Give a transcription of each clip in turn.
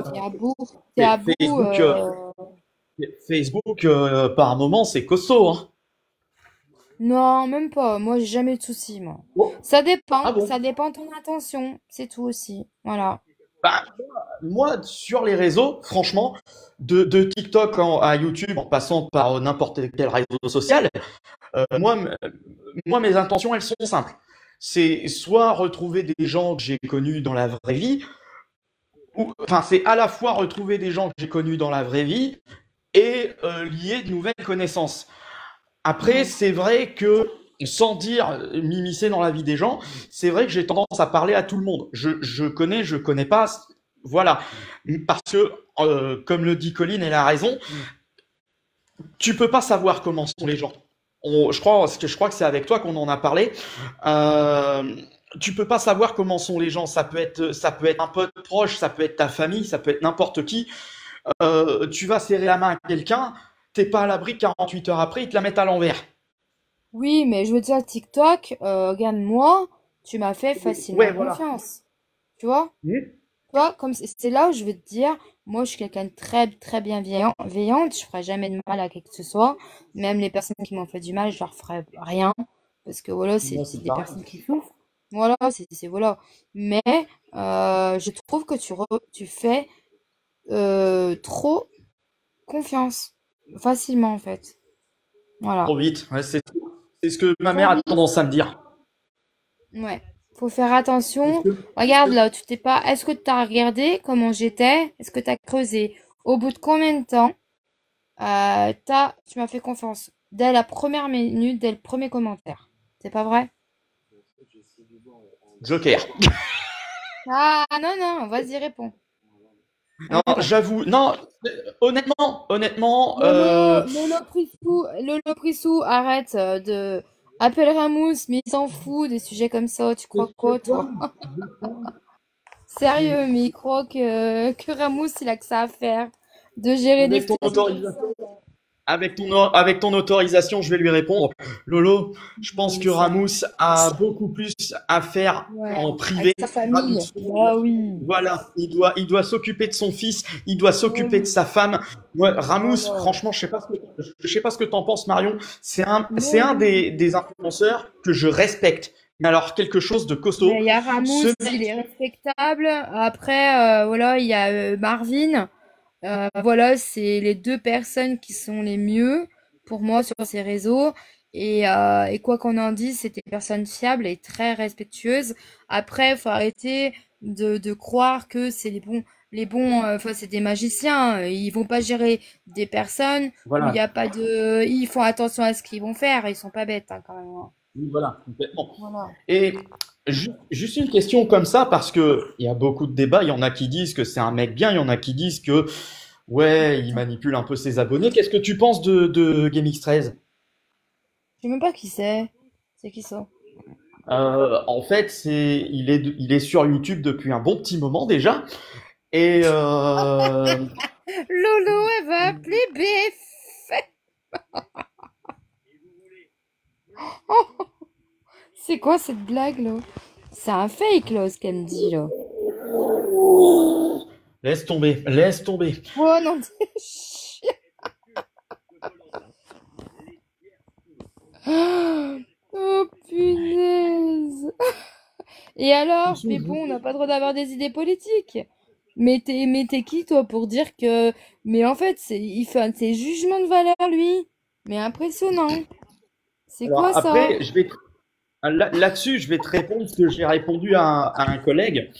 T'es à bout. T'es à bout. Facebook, Facebook par moment, c'est costaud, hein. Non, même pas. Moi, j'ai jamais eu de soucis, moi. Oh. Ça Ah dépend. bon? Ça dépend de ton intention. C'est tout aussi. Voilà. Bah, moi, sur les réseaux, franchement, de TikTok à YouTube, en passant par n'importe quel réseau social, moi, moi, mes intentions, elles sont simples. C'est soit retrouver des gens que j'ai connus dans la vraie vie, ou, enfin, c'est à la fois retrouver des gens que j'ai connus dans la vraie vie et lier de nouvelles connaissances. Après, Mm. c'est vrai que, sans dire m'immiscer dans la vie des gens, c'est vrai que j'ai tendance à parler à tout le monde. Je connais, je connais pas, voilà. Parce que, comme le dit Colline, elle a raison, tu peux pas savoir comment sont les gens. Je crois que c'est avec toi qu'on en a parlé. Euh, tu peux pas savoir comment sont les gens. Ça peut être un pote proche, ça peut être ta famille, ça peut être n'importe qui. Tu vas serrer la main à quelqu'un, t'es pas à l'abri 48 heures après, ils te la mettent à l'envers. Oui, mais je veux dire, TikTok, regarde, moi, tu m'as fait Ouais, facilement voilà. confiance. Tu vois? Hmm. Tu vois, comme c'est là où je veux te dire, moi, je suis quelqu'un de très, très bienveillante. Je ferai jamais de mal à qui que ce soit. Même les personnes qui m'ont fait du mal, je leur ferai rien. Parce que voilà, Moi, c'est c'est des pareil. personnes qui souffrent. Voilà, voilà. Mais je trouve que tu fais trop confiance. Facilement, en fait. Voilà. Trop vite. Ouais, c'est ce que ma Trop mère a vite. tendance à me dire. Ouais. Faut faire Est-ce attention. que, est-ce Regarde que- là, tu t'es pas. Est-ce que tu as regardé comment j'étais? Est-ce que tu as creusé? Au bout de combien de temps tu m'as fait confiance? Dès la première minute, dès le premier commentaire. C'est pas vrai? Joker. Ah non, non, vas-y, réponds. Non, Réponds. j'avoue. Non, honnêtement, Lolo Prissou, arrête de. Appelle Ramous, mais il s'en fout des sujets comme ça. Tu crois quoi, toi? Sérieux, mais il croit que Ramous, il a que ça à faire. De gérer des avec ton flux comme ça. autorisation, avec ton autorisation, je vais lui répondre. Lolo, je Non, pense mais que ça. Ramous a beaucoup plus à faire Ouais, en avec privé. sa famille. Ramous, Ah oui. voilà, il doit s'occuper de son fils, il doit Oh s'occuper de oui. sa femme. Ouais, Ramous, Voilà. franchement, je sais pas ce que t'en penses, Marion. C'est Non, un oui. des influenceurs que je respecte. Mais alors, quelque chose de Mais costaud. il y a Ramous, Ce il est mec, respectable. Après, voilà, il y a Marvin. Voilà, c'est les deux personnes qui sont les mieux pour moi sur ces réseaux. Et quoi qu'on en dise, c'est des personnes fiables et très respectueuses. Après, faut arrêter de croire que c'est les bons, enfin, c'est des magiciens. Ils vont pas gérer des personnes où il n'y voilà, a pas de, ils font attention à ce qu'ils vont faire. Ils sont pas bêtes, hein, quand même, hein. oui, voilà, complètement. Voilà. Et juste une question comme ça, parce que il y a beaucoup de débats. Il y en a qui disent que c'est un mec bien, il y en a qui disent que ouais, il manipule un peu ses abonnés. Qu'est-ce que tu penses de GameX13? Je sais même pas qui c'est. C'est qui ça? En fait, il est sur YouTube depuis un bon petit moment déjà. Et Lolo, elle va appeler BF. C'est quoi cette blague là? C'est un fake là, ce qu'elle me dit là. laisse tomber, laisse tomber. Oh non, t'es chiant. Oh punaise. Et alors? Mais bon, on n'a pas le droit d'avoir des idées politiques. Mais t'es qui toi pour dire que... Mais en fait, il fait un de ses jugements de valeur lui. Mais impressionnant. C'est Alors quoi ça? après, là-dessus, je vais te répondre ce que j'ai répondu à un collègue.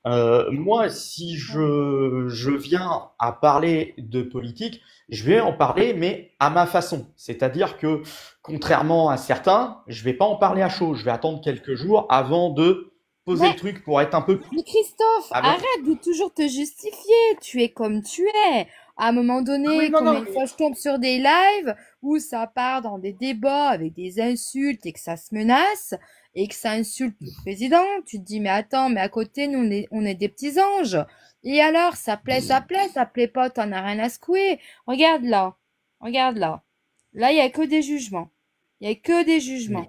Moi, si je viens à parler de politique, je vais en parler, mais à ma façon. C'est-à-dire que, contrairement à certains, je vais pas en parler à chaud. Je vais attendre quelques jours avant de poser le Mais truc pour être un peu plus Mais Christophe, avec. arrête de toujours te justifier. Tu es comme tu es. À un moment Ah oui, donné, non, combien non, de fois je tombe sur des lives où ça part dans des débats avec des insultes et que ça se menace et que ça insulte le président. Tu te dis, mais attends, mais à côté, nous, on est des petits anges. Et alors, ça plaît pas, t'en as rien à secouer. Regarde là. Regarde là. Là, il y a que des jugements. Il y a que des jugements.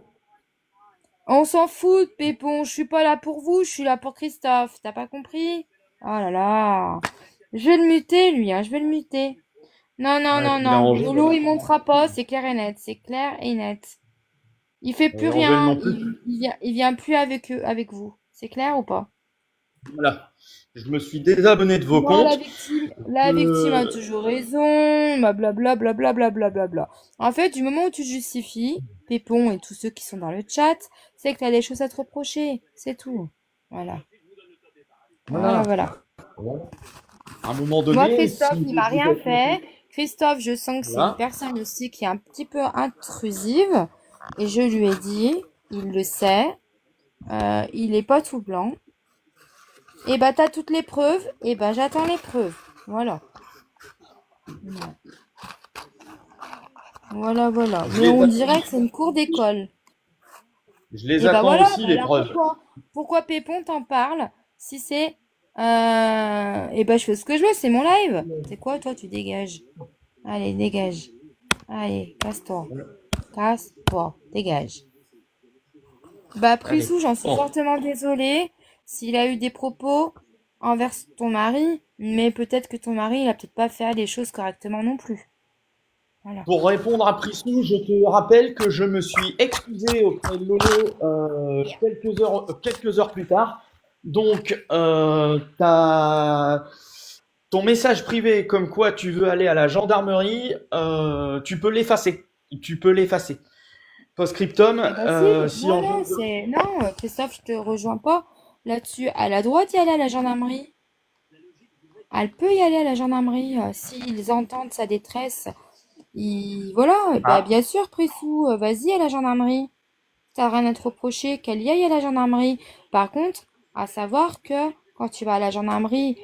On s'en fout, Pépon. Je suis pas là pour vous, je suis là pour Christophe. T'as pas compris? Oh là là. Je vais le muter, lui, hein, je vais le muter. Non, non, Ouais, non, il a non. Angèle. Lolo, il montera pas, c'est clair et net. C'est clair et net. Il fait plus Angèle rien. non plus. Il vient plus avec eux, avec vous. C'est clair ou pas? Voilà. Je me suis désabonné de vos Moi, comptes. la victime a Euh, toujours raison, blablabla, blablabla, blablabla. En fait, du moment où tu te justifies, Pépon et tous ceux qui sont dans le chat, c'est que tu as des choses à te reprocher. C'est tout. Voilà. Voilà, voilà. voilà. À un moment Moi, donné, Christophe, si il m'a vous rien êtes... fait. Christophe, je sens que c'est une Voilà. personne aussi qui est un petit peu intrusive. Et je lui ai dit, il le sait, il est pas tout blanc. Et bah, t'as toutes les preuves. Et bah, j'attends les preuves. Voilà. Voilà, voilà. Je Mais les on attends. dirait que c'est une cour d'école. Je les Et bah attends voilà, aussi, bah les alors preuves. pourquoi Pépon t'en parle si c'est... Et bah je fais ce que je veux, c'est mon live. C'est quoi toi, tu dégages. Allez, dégage. Allez, casse-toi. Casse-toi, dégage. Bah Allez. Prissou, j'en suis Bon. fortement désolée s'il a eu des propos envers ton mari, mais peut-être que ton mari, il a peut-être pas fait les choses correctement non plus. Voilà. Pour répondre à Prissou, je te rappelle que je me suis excusé auprès de Lolo quelques heures plus tard. Donc, ton message privé comme quoi tu veux aller à la gendarmerie, tu peux l'effacer. Tu peux l'effacer. Post-scriptum, Eh ben si, si voilà, Angèle... c'est... Non, Christophe, je te rejoins pas là-dessus. Elle a le droit d'y aller à la gendarmerie. Elle peut y aller à la gendarmerie s'ils entendent sa détresse. Voilà, eh ben, Ah, bien sûr, Prissou, vas-y à la gendarmerie. T'as rien à te reprocher, qu'elle y aille à la gendarmerie. Par contre, à savoir que quand tu vas à la gendarmerie,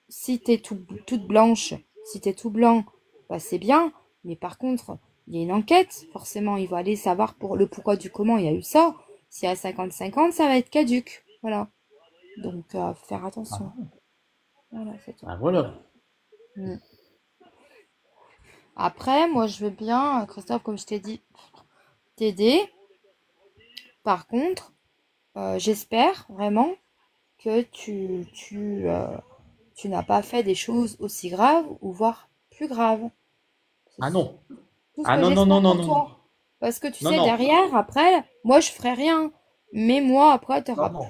si t'es toute blanche, si t'es tout blanc, bah c'est bien. Mais par contre, il y a une enquête. Forcément, il va aller savoir pour le pourquoi du comment il y a eu ça. Si à 50-50, ça va être caduque. Voilà. Donc, faut faire attention. Voilà, c'est tout. ah, voilà. Mm. Après, moi, je veux bien, Christophe, comme je t'ai dit, t'aider. Par contre, j'espère vraiment que tu n'as pas fait des choses aussi graves ou voire plus graves. C'est Ah non. tout ce Ah que non, non, non, j'espère non, pour non. toi. Parce que tu Non, sais, non. derrière, après, moi, je ferai rien. Mais moi, après, Non, non.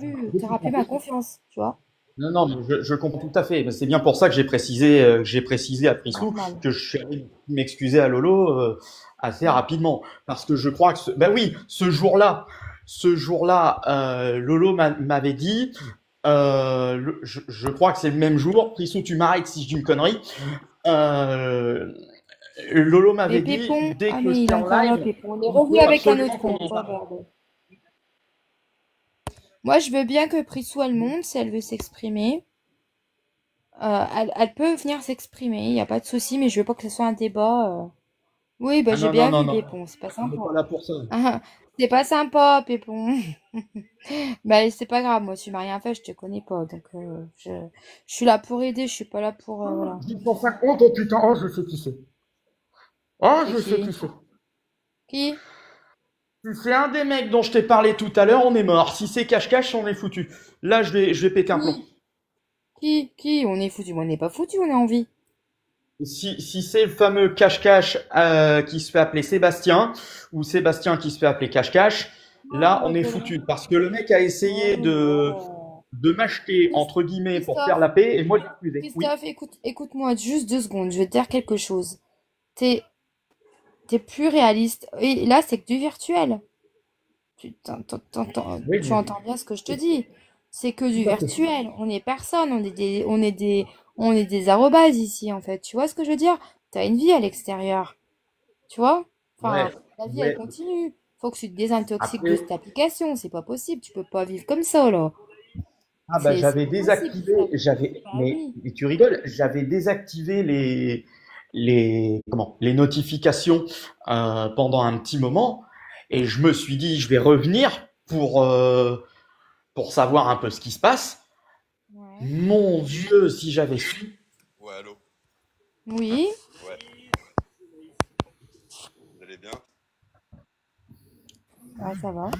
t'auras plus ma confiance, tu vois. Non, non, mais je comprends tout à fait. Mais c'est bien pour ça que j'ai précisé à Prissou Normal. que je suis allé m'excuser à Lolo assez Mm. rapidement, parce que je crois que ben oui, ce jour-là, Lolo m'avait dit, je crois que c'est le même jour. Prissou, tu m'arrêtes si je dis une connerie. Euh, Lolo Mais m'avait dit Pépon, dès ah que mais il c'est est en encore là, live, Pépon. On est il revenu faut avec un absolument autre qu'on compte. en Oh, parle. bordel. Moi, je veux bien que Prissou, elle monte si elle veut s'exprimer. Elle peut venir s'exprimer, il n'y a pas de souci, mais je veux pas que ce soit un débat. Oui, bah Ah j'ai non, non, bien non, vu, non, Pépon, c'est pas on n'est sympa. pas là pour ça. Ah, c'est pas sympa, Pépon. Bah c'est pas grave, moi tu m'as rien fait, je te connais pas, donc je suis là pour aider, je suis pas là pour voilà. 1050, oh putain, oh je sais qui c'est. Oh C'est je sais qui? qui c'est. Qui? Si c'est un des mecs dont je t'ai parlé tout à l'heure, on est mort. Si c'est cache-cache, on est foutu. Là, je vais péter un plomb. Qui? Qui? On est foutu, on n'est pas foutu, on est en vie. Si c'est le fameux cache-cache qui se fait appeler Sébastien, ou Sébastien qui se fait appeler cache-cache, là, Oh on est là foutu. là. Parce que le mec a essayé Oh de m'acheter, là. entre guillemets, pour faire Christophe, la paix, et moi, j'ai refusé. Oui. Christophe, écoute-moi juste 2 secondes, je vais te dire quelque chose. T'es, t'es plus réaliste. Et là, c'est que du virtuel. Oui, Tu mais entends bien ce que je te dis. C'est que du tout à fait. virtuel. On est personne. On est des arrobases ici, en fait. Tu vois ce que je veux dire? T'as une vie à l'extérieur. Tu vois? Ouais, Enfin, la vie, elle ouais. continue. Faut que tu te désintoxiques de Après, cette application. C'est pas possible. Tu peux pas vivre comme ça, là. ah bah C'est j'avais pas possible, désactivé, Christophe. Bah mais, oui. mais tu rigoles, j'avais désactivé les notifications pendant un petit moment, et je me suis dit je vais revenir pour savoir un peu ce qui se passe. Ouais. Mon Dieu, si j'avais su. Ouais, allô? Oui. Ouais, vous allez bien? Ouais, ça va.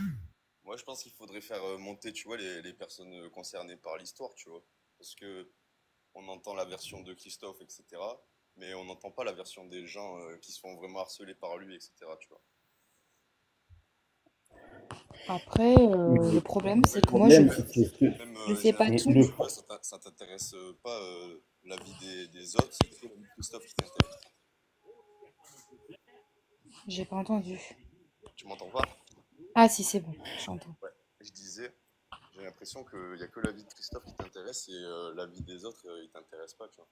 Moi, je pense qu'il faudrait faire monter, tu vois, les personnes concernées par l'histoire, tu vois. Parce que on entend la version de Christophe, etc. Mais on n'entend pas la version des gens qui se font vraiment harceler par lui, etc. Tu vois. Après, le problème, Le c'est que moi, problème, c'est que Même, je sais j'ai pas mais l'impression tout. que le toi, ça t'intéresse pas la vie des autres, c'est plutôt la vie de Christophe qui t'intéresse. J'ai pas entendu. Tu m'entends pas? Ah si, c'est bon, j'entends. Ouais. Je disais, j'ai l'impression qu'il n'y a que la vie de Christophe qui t'intéresse et la vie des autres, il t'intéresse pas, tu vois.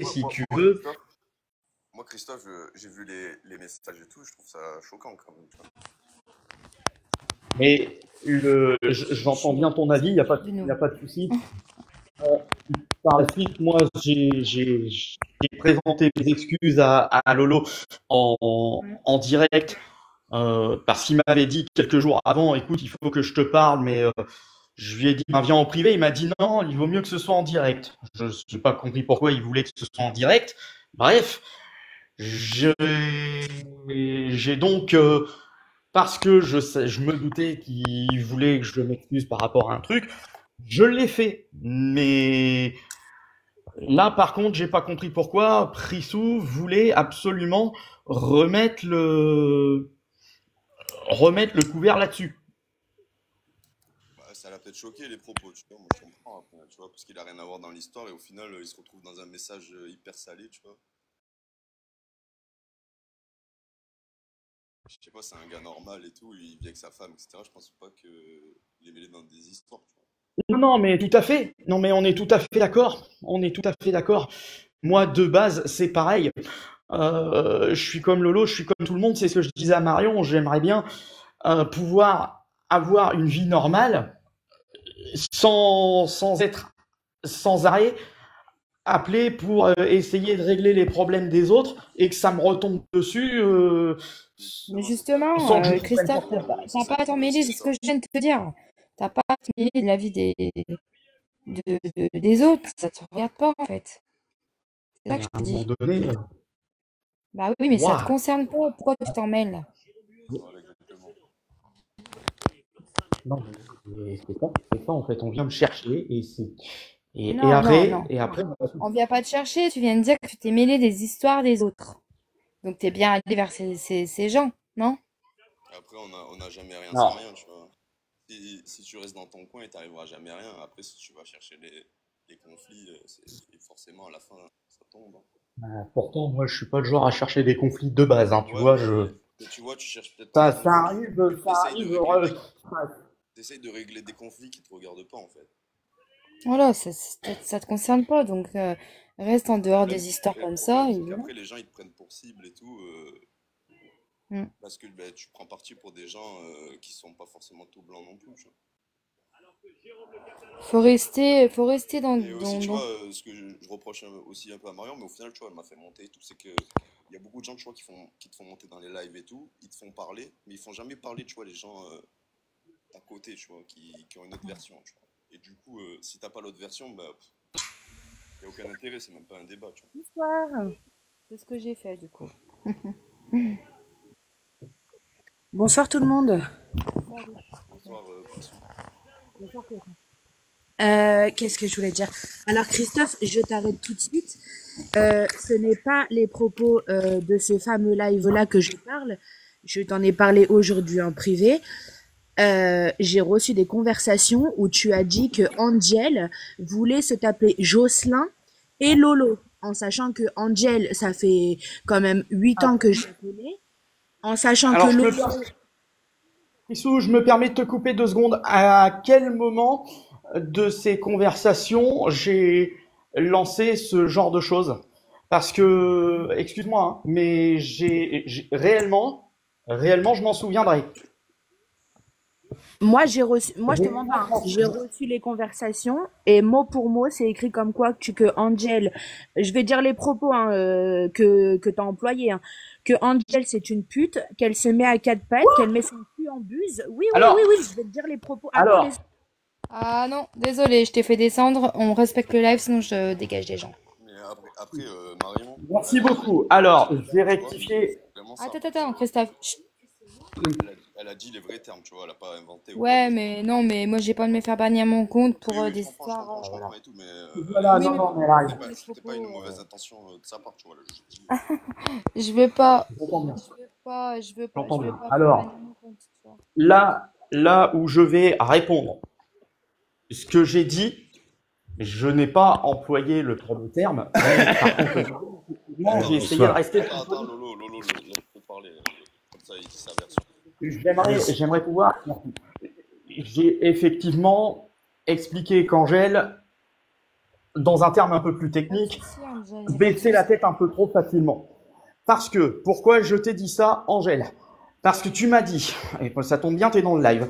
si tu Moi, veux, Christophe, j'ai vu les messages et tout, je trouve ça choquant quand même, tu vois. mais j'entends bien ton avis, De il y a nouveau. pas de souci. Euh, Par la suite, moi, j'ai présenté mes excuses à Lolo en direct parce qu'il m'avait dit quelques jours avant, écoute, il faut que je te parle, mais je lui ai dit, ben, viens en privé. Il m'a dit non, il vaut mieux que ce soit en direct. Je n'ai pas compris pourquoi il voulait que ce soit en direct. Bref, j'ai j'ai donc parce que je me doutais qu'il voulait que je m'excuse par rapport à un truc, je l'ai fait. Mais là, par contre, j'ai pas compris pourquoi Prissou voulait absolument remettre le remettre le couvert là-dessus. Bah, ça l'a peut-être choqué les propos, tu vois, moi je comprends après, tu vois, parce qu'il a rien à voir dans l'histoire et au final il se retrouve dans un message hyper salé, tu vois. Je sais pas, c'est un gars normal et tout, il vit avec sa femme, etc. Je pense pas qu'il est mêlé dans des histoires, tu vois. Non, non, mais tout à fait. Non, mais on est tout à fait d'accord. On est tout à fait d'accord. Moi, de base, c'est pareil. Je suis comme Lolo, je suis comme tout le monde. C'est ce que je disais à Marion. J'aimerais bien pouvoir avoir une vie normale sans être sans arrêt appelé pour essayer de régler les problèmes des autres et que ça me retombe dessus Mais Justement, justement, sans que je le prenne Christophe, pour ça. c'est t'as ça pas le à t'en problème, mêler c'est de ce ça. que je viens de te dire. T'as pas à te mêler de la vie des autres. Ça te regarde pas, en fait. C'est ça Et que à je un te moment dis. donné, Bah oui, mais ça te waouh, concerne pas. Pourquoi tu t'en mêles? Voilà, exactement. non, mais c'est ça en fait. On vient me chercher Non, non, non. et après, On vient pas te chercher. Tu viens de dire que tu t'es mêlé des histoires des autres. Donc t'es bien allé vers ces gens, non? Après, on a jamais rien sans non. rien, tu vois. Si tu restes dans ton coin, il t'arrivera jamais rien. Après, si tu vas chercher les conflits, forcément, à la fin, ça tombe, hein. Pourtant, moi, je suis pas le genre à chercher des conflits de base. Hein, tu Ouais, vois, je mais tu vois, tu cherches peut-être un conflit, ça arrive. t'essayes de régler des conflits qui te regardent pas, en fait. Voilà, ça te concerne pas. Donc reste en dehors Même, des histoires et le comme ça. problème, Et c'est voilà. qu'après, les gens, ils te prennent pour cible et tout, Mm. parce que ben, tu prends parti pour des gens qui sont pas forcément tout blancs non plus, tu vois. Faut rester dans, Et aussi, dans, tu dans- vois, ce que je reproche aussi un peu à Marion, mais au final, tu vois, elle m'a fait monter et tout, c'est que il y a beaucoup de gens, tu vois, qui te font monter dans les lives et tout, ils te font parler, mais ils font jamais parler, tu vois, les gens à côté, tu vois, qui ont une autre version, tu vois. Et du coup, si t'as pas l'autre version, bah, y a aucun intérêt, c'est même pas un débat, tu vois. Bonsoir. C'est ce que j'ai fait du coup. Bonsoir tout le monde. Bonsoir, Prissou. Qu'est-ce que je voulais dire? Alors Christophe, je t'arrête tout de suite. Ce n'est pas les propos de ce fameux live-là que je parle. Je t'en ai parlé aujourd'hui en privé. J'ai reçu des conversations où tu as dit que Angel voulait se taper Jocelyn et Lolo, en sachant que Angel, ça fait quand même 8 ans que je la connais, en sachant que Alors, Lolo, Issou, je me permets de te couper 2 secondes. À quel moment de ces conversations j'ai lancé ce genre de choses? Parce que, excuse-moi, hein, mais réellement, je m'en souviendrai. Moi, moi, je te J'ai mens pas pas, hein. J'ai senti. reçu les conversations et mot pour mot, c'est écrit comme quoi que Angel, je vais dire les propos hein, que t'as employés, hein, que Angel c'est une pute, qu'elle se met à quatre pattes, qu'elle met son cul en buse. Oui, oui, oui, Alors, oui, je vais te dire les propos. Attends, alors, laisse. Ah non, désolé, je t'ai fait descendre. On respecte le live, sinon je dégage des gens. Mais après Marion, merci beaucoup. Alors, je vais tu vois, rectifier. c'est vraiment ça. Attends, attends, Christophe. Chut. Elle a dit les vrais termes, tu vois, elle a pas inventé ou quoi Ouais, que ce soit. mais non, mais moi j'ai pas de me faire bannir mon compte Oui, pour oui, des histoires. je Voilà. comprends et tout, mais Voilà, Oui, non, mais non, bon, mais elle arrive. les c'était pas une propos. mauvaise intention de sa part, tu vois. Là, Je veux pas, J'entends bien. je J'entends veux bien. pas faire Alors, bannir mon compte, tu vois. là où je vais répondre, ce que j'ai dit, je n'ai pas employé le premier terme, mais par contre, effectivement, j'ai essayé de rester le plus Attends, poli. Lolo, laisse-le parler. Comme ça, il dit sa version. J'aimerais pouvoir. J'ai effectivement expliqué qu'Angèle, dans un terme un peu plus Pas de technique, souci, Angel, y a pas de baissait la souci. tête un peu trop facilement. Parce que, pourquoi je t'ai dit ça, Angèle? Parce que tu m'as dit, et ça tombe bien, t'es dans le live,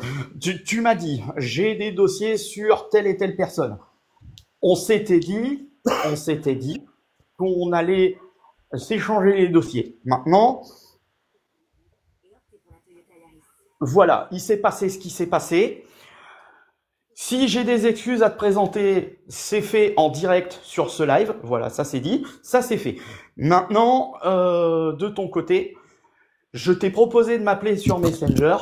tu m'as dit, j'ai des dossiers sur telle et telle personne. On s'était dit, on s'était dit qu'on allait s'échanger les dossiers. Maintenant, voilà, il s'est passé ce qui s'est passé. Si j'ai des excuses à te présenter, c'est fait en direct sur ce live. Voilà, ça c'est dit, ça c'est fait. Maintenant, de ton côté, je t'ai proposé de m'appeler sur Messenger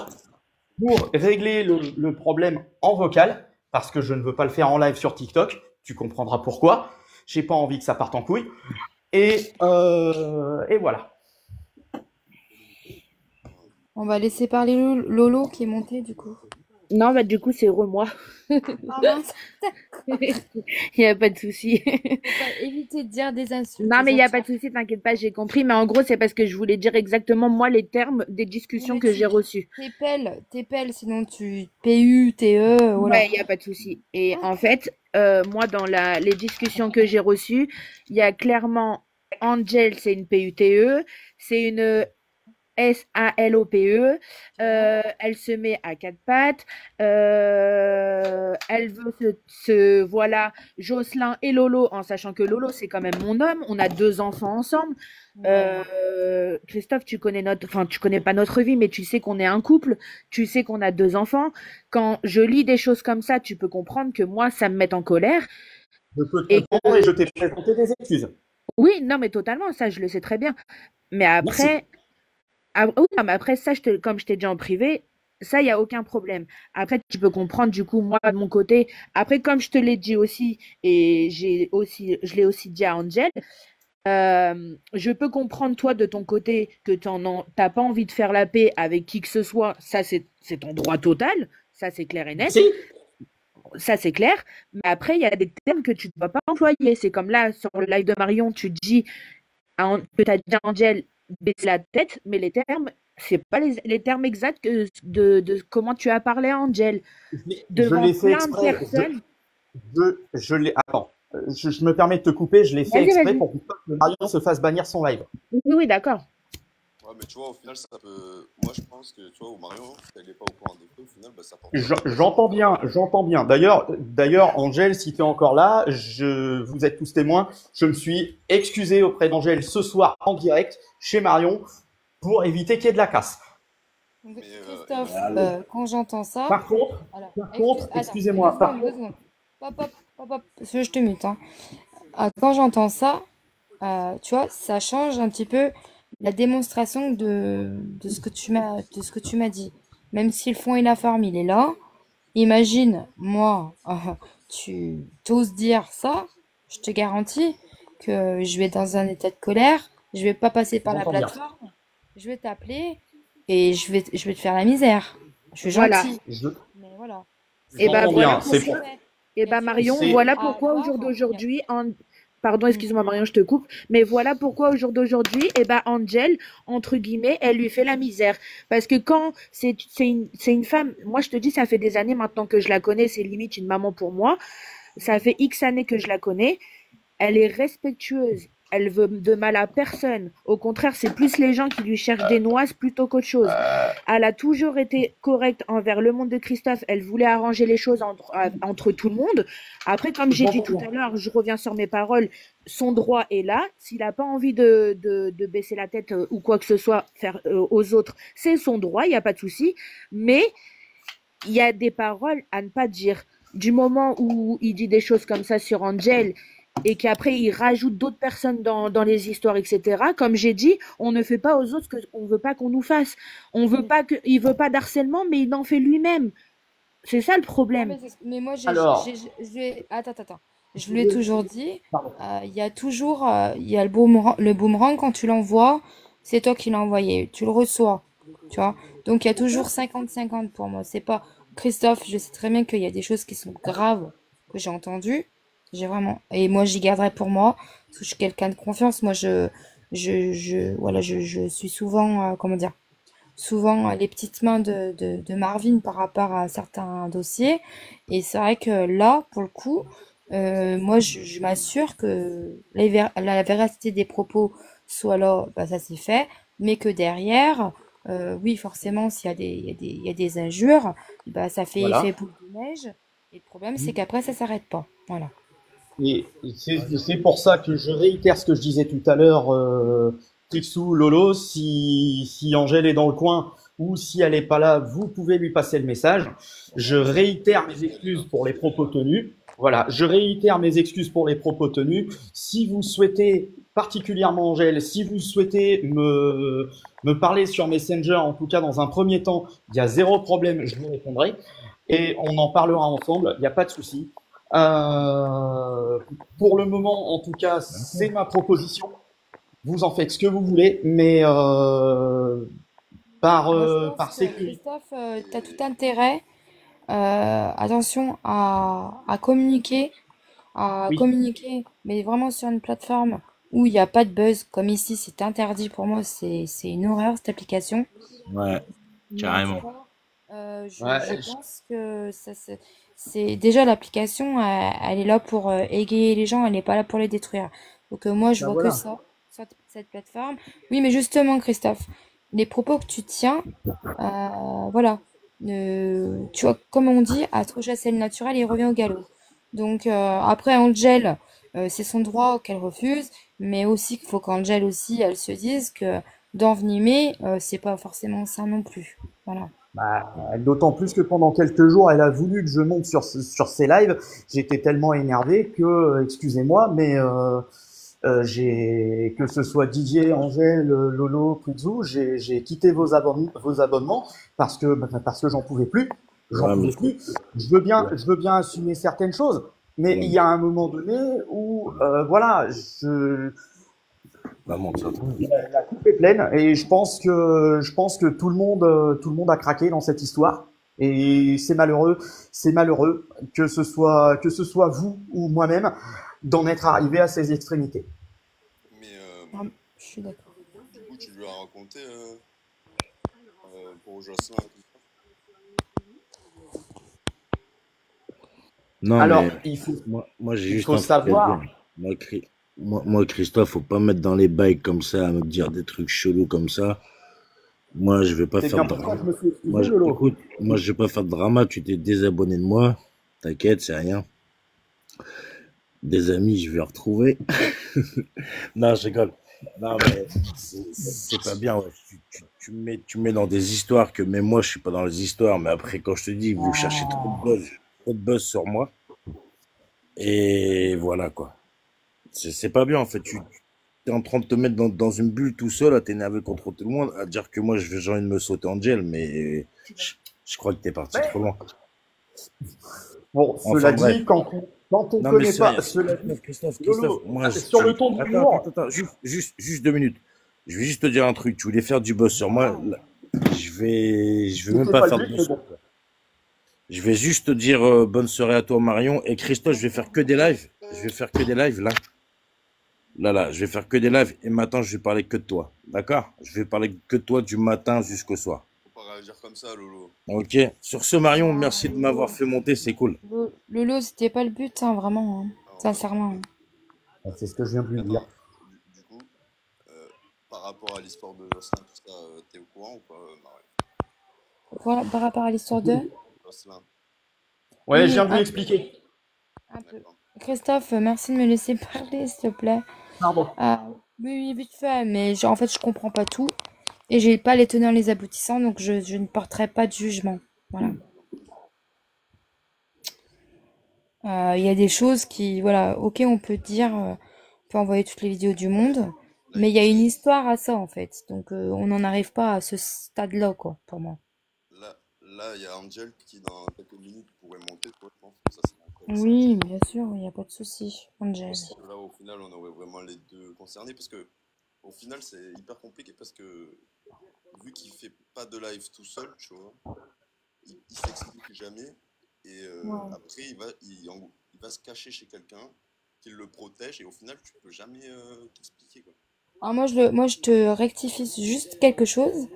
pour régler le problème en vocal, parce que je ne veux pas le faire en live sur TikTok. Tu comprendras pourquoi. J'ai pas envie que ça parte en couille. Et voilà. On va laisser parler Lolo qui est monté du coup. Non, bah du coup, c'est moi. Ah mince, Il y a pas de souci. faut pas éviter de dire des insultes, Non, c'est mais il ça y que a tu pas vas de faire. souci, t'inquiète pas, j'ai compris. Mais en gros, c'est parce que je voulais dire exactement moi les termes des Oui, discussions mais que j'ai reçues. t'épelles, sinon tu PU, TE, voilà. Ouais, il y a pas de souci. Et en fait, moi, dans les discussions que j'ai reçues, il y a clairement Angel, c'est une PUTE, c'est une SALOPE. Ok. Elle se met à quatre pattes. Elle veut voilà, Jocelyn et Lolo, en sachant que Lolo, c'est quand même mon homme. On a deux enfants ensemble. Ouais. Christophe, enfin, tu connais pas notre vie, mais tu sais qu'on est un couple. Tu sais qu'on a deux enfants. Quand je lis des choses comme ça, tu peux comprendre que moi, ça me met en colère. Je peux te Et comprendre et je t'ai présenté des excuses. oui, non, mais totalement, ça, je le sais très bien. Mais Merci. après, oui, non, mais après ça, comme je t'ai dit en privé, ça, il n'y a aucun problème. Après, tu peux comprendre, du coup, moi, de mon côté. Après, comme je te l'ai dit aussi, et je l'ai aussi dit à Angel, je peux comprendre, toi, de ton côté, que t'as pas envie de faire la paix avec qui que ce soit. Ça, c'est ton droit total. Ça, c'est clair et net. Merci. Ça, c'est clair. Mais après, il y a des termes que tu ne dois pas employer. C'est comme là, sur le live de Marion, tu dis que tu as dit à Angel baisser la tête, mais les termes, c'est pas les termes exacts de comment tu as parlé à Angel. Je Devant l'ai fait plein de exprès. personnes. Je l'ai. Attends. Je me permets de te couper. Je l'ai fait Vas-y, exprès vas-y. pour que Marion se fasse bannir son live. Oui, oui, d'accord. Ouais, mais tu vois, au final, ça peut. Moi, je pense que, tu vois, au Marion, elle n'est pas au courant des faits, au final, bah, ça porte pas préjudice. J'entends bien, j'entends bien. D'ailleurs, Angèle, si tu es encore là, vous êtes tous témoins. Je me suis excusé auprès d'Angèle ce soir en direct chez Marion pour éviter qu'il y ait de la casse. Donc, Mais Christophe, Voilà. quand j'entends ça, Par contre, alors, attends, excusez-moi, par deux secondes. Hop, parce que je te mute, hein. Quand j'entends ça, tu vois, ça change un petit peu la démonstration de de ce que tu m'as dit. Même si le fond et la forme, il est là. Imagine, moi, tu t'oses dire ça, je te garantis que je vais être dans un état de colère, je vais pas passer par la j'entends bien. plateforme, je vais t'appeler et je vais te faire la misère. Je suis Voilà. gentille, Je- mais voilà. Et ben J'entends C'est voilà bien. comme ça C'est que pourquoi. c'est pour. fait. Et Il y a ben que ça Marion, aussi C'est. voilà à pourquoi au jour avoir. d'aujourd'hui, pardon, excuse-moi Marion, je te coupe, mais voilà pourquoi au jour d'aujourd'hui, et ben Angel, entre guillemets, elle lui fait la misère. Parce que quand c'est une femme, moi je te dis, ça fait des années maintenant que je la connais, c'est limite une maman pour moi. Ça fait X années que je la connais. Elle est respectueuse Elle veut de mal à personne. Au contraire, c'est plus les gens qui lui cherchent des noises plutôt qu'autre chose. Elle a toujours été correcte envers le monde de Christophe. Elle voulait arranger les choses entre tout le monde. Après, comme j'ai dit tout à l'heure, je reviens sur mes paroles, son droit est là. S'il n'a pas envie de baisser la tête ou quoi que ce soit, faire aux autres, c'est son droit, il n'y a pas de souci. Mais il y a des paroles à ne pas dire. Du moment où il dit des choses comme ça sur Angel et qu'après il rajoute d'autres personnes dans les histoires, etc. Comme j'ai dit, on ne fait pas aux autres ce qu'on veut pas qu'on nous fasse. On veut pas que, il veut pas d'harcèlement, mais il en fait lui-même. C'est ça le Ouais, problème. mais moi, Alors, attends. Je vous l'ai toujours dit, pardon. il y a le boomerang quand tu l'envoies, c'est toi qui l'as envoyé, tu le reçois, tu vois. Donc il y a toujours 50-50 pour moi. C'est pas Christophe, je sais très bien qu'il y a des choses qui sont graves que j'ai entendues, j'ai vraiment, et moi j'y garderai pour moi, parce que je suis quelqu'un de confiance. Moi voilà, je suis souvent, comment dire, souvent les petites mains de Marvin par rapport à certains dossiers. Et c'est vrai que là, pour le coup, moi, je m'assure que la véracité des propos soit là, bah, ça c'est fait, mais que derrière, oui, forcément, s'il y a il y a des injures, bah, ça fait Voilà. effet boule de neige. Et le problème, c'est qu'après, ça s'arrête pas. Voilà. Et c'est pour ça que je réitère ce que je disais tout à l'heure, Trixou, Lolo, si Angèle est dans le coin ou si elle n'est pas là, vous pouvez lui passer le message. Je réitère mes excuses pour les propos tenus. Voilà, je réitère mes excuses pour les propos tenus. Si vous souhaitez, particulièrement Angèle, si vous souhaitez me parler sur Messenger, en tout cas dans un premier temps, il y a zéro problème, je vous répondrai. Et on en parlera ensemble, il n'y a pas de souci. Euh, pour le moment, en tout cas, c'est ma proposition. Vous en faites ce que vous voulez, mais Moi, je pense par que sécurité. Christophe, tu as tout intérêt, attention à Oui, communiquer, mais vraiment sur une plateforme où il n'y a pas de buzz, comme ici, c'est interdit pour moi, c'est une horreur cette application. Ouais, Mais en tout carrément. cas, je ouais, pense que c'est déjà l'application, elle est là pour égayer les gens, elle n'est pas là pour les détruire. Donc moi, je ben vois que voilà. ça sur cette plateforme. Oui, mais justement, Christophe, les propos que tu tiens, voilà, tu vois, comme on dit, à trop chasser le naturel, il revient au galop. Donc après, Angel, c'est son droit qu'elle refuse, mais aussi qu'il faut qu'Angel aussi, elle se dise que d'envenimer, c'est pas forcément ça non plus. Voilà. Bah, d'autant plus que pendant quelques jours, elle a voulu que je monte sur ses lives. J'étais tellement énervé que, excusez-moi, mais que ce soit Didier, Angèle, Lolo, Prizou, j'ai quitté vos abonnements parce que j'en pouvais plus. J'en Ouais, mais pouvais plus. Je veux bien assumer certaines choses, mais il y a un moment donné où, voilà, bah, monte ça. la coupe est pleine et je pense que tout le monde a craqué dans cette histoire. Et c'est malheureux que ce soit vous ou moi-même d'en être arrivé à ces extrémités. Mais Ah, je suis d'accord. du coup, tu lui as raconté pour Jocelyn. Non, Alors, mais moi j'ai il juste faut un truc à te dire. savoir, Moi, Christophe, faut pas mettre dans les bails comme ça, à me dire des trucs chelous comme ça. Moi, je vais pas c'est faire bien de pour ça drama. que je me suis excusé, Lolo. Écoute, moi, je vais pas faire de drama. Tu t'es désabonné de moi. T'inquiète, c'est rien. Des amis, je vais retrouver. Non, je rigole. Non, mais c'est pas bien. Ouais. Tu me mets dans des histoires que même moi, je suis pas dans les histoires. Mais après, quand je te dis, vous cherchez trop de buzz sur moi. Et voilà, quoi. C'est pas bien, en fait. Tu es en train de te mettre dans une bulle tout seul, à t'énerver contre tout le monde, à dire que moi, j'ai envie de me sauter en gel, mais je crois que t'es parti trop loin. Bon, Enfin, cela bref. dit, quand on Non, mais connaît c'est pas, rien. cela dit, Christophe, Lolo, moi, sur le ton de l'humour, attends, juste 2 minutes. Je vais juste te dire un truc. Tu voulais faire du buzz sur moi. Là, je vais même c'était pas pas le faire de but, mais buzz. bon. Je vais juste te dire bonne soirée à toi, Marion. Et Christophe, je vais faire que des lives. Je vais faire que des lives, là. Là, je vais faire que des lives. Et maintenant, je vais parler que de toi. D'accord? Je vais parler que de toi du matin jusqu'au soir. Faut pas réagir comme ça, Lolo. Ok? Sur ce, Marion, Ah, merci de m'avoir fait monter. C'est cool. Lolo, c'était pas le but, hein, vraiment, hein, Non, sincèrement. C'est ce que je viens de lui attends, dire. rapport à l'histoire de Jocelyn, tout ça, t'es au courant ou pas, Marion? Voilà, par rapport à l'histoire de... Jocelyn, Ouais, je Oui, viens de lui expliquer. un peu. d'accord. Christophe, merci de me laisser parler, s'il te plaît. Pardon. Oui, oui, vite fait, mais en fait, je comprends pas tout. Et j'ai pas les tenants, les aboutissants, donc je ne porterai pas de jugement. Voilà. Il y a des choses qui, voilà, ok, on peut dire, on peut envoyer toutes les vidéos du monde, Là, mais il y a une histoire à ça, en fait. Donc, on n'en arrive pas à ce stade-là, quoi, pour moi. il y a Angel qui, dans quelques minutes, pourrait monter, toi, je pense que ça serait intéressant. Oui, bien sûr, il n'y a pas de souci, Angel. Parce que là, au final, on aurait vraiment les deux concernés, parce que, au final, c'est hyper compliqué, parce que, vu qu'il fait pas de live tout seul, tu vois, il s'explique jamais, et Ouais. après, il va se cacher chez quelqu'un qui le protège, et au final, tu peux jamais t'expliquer, quoi. Alors moi, je te rectifie juste quelque chose.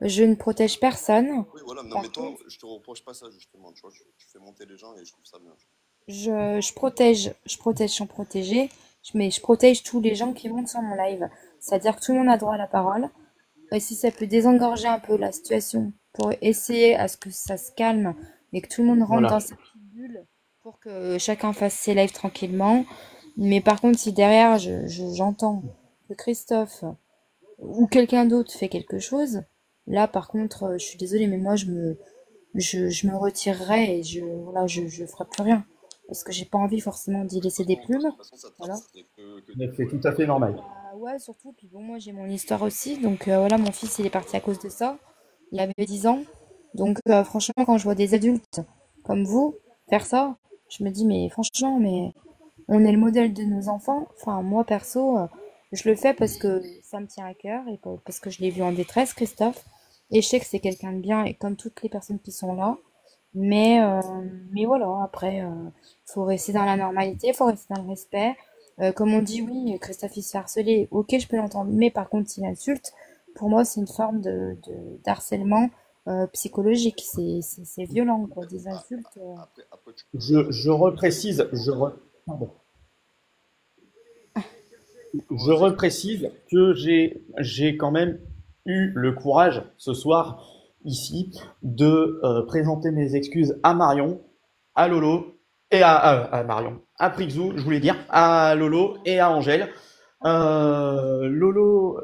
Je ne protège personne. Oui, voilà, non, mais Par toi, contre, je te reproche pas ça, justement, tu vois, tu fais monter les gens, et je trouve ça bien, tu je protège sans protéger, mais je protège tous les gens qui montent sur mon live. C'est-à-dire que tout le monde a droit à la parole. Et si ça peut désengorger un peu la situation pour essayer à ce que ça se calme et que tout le monde rentre Voilà. dans sa petite bulle pour que chacun fasse ses lives tranquillement. Mais par contre, si derrière, j'entends que Christophe ou quelqu'un d'autre fait quelque chose, là, par contre, je suis désolée, mais moi, je me retirerai et voilà, je ferai plus rien. Parce que j'ai pas envie forcément d'y laisser des vois. De plumes. toute façon, ça te Voilà. rattraperait que Mais des c'est poils. tout à fait normal. Ouais, surtout, puis bon, moi j'ai mon histoire aussi, donc voilà, mon fils il est parti à cause de ça. Il avait 10 ans. Donc franchement, quand je vois des adultes comme vous faire ça, je me dis, mais franchement, mais on est le modèle de nos enfants. Enfin, moi perso, je le fais parce que ça me tient à cœur et parce que je l'ai vu en détresse, Christophe. Et je sais que c'est quelqu'un de bien, et comme toutes les personnes qui sont là. Mais, euh, mais voilà, après, faut rester dans la normalité, faut rester dans le respect. Comme on dit, oui, Christophe il se fait harceler, ok, je peux l'entendre, mais par contre, s'il insulte, pour moi, c'est une forme d'harcèlement psychologique. C'est violent, quoi, des Ah, insultes. après, tu peux. Je reprécise, pardon. Non, Je vas-y. reprécise que j'ai quand même eu le courage ce soir ici de présenter mes excuses à Marion, à Lolo et à Marion, à Prixou, je voulais dire, à Lolo et à Angèle. Lolo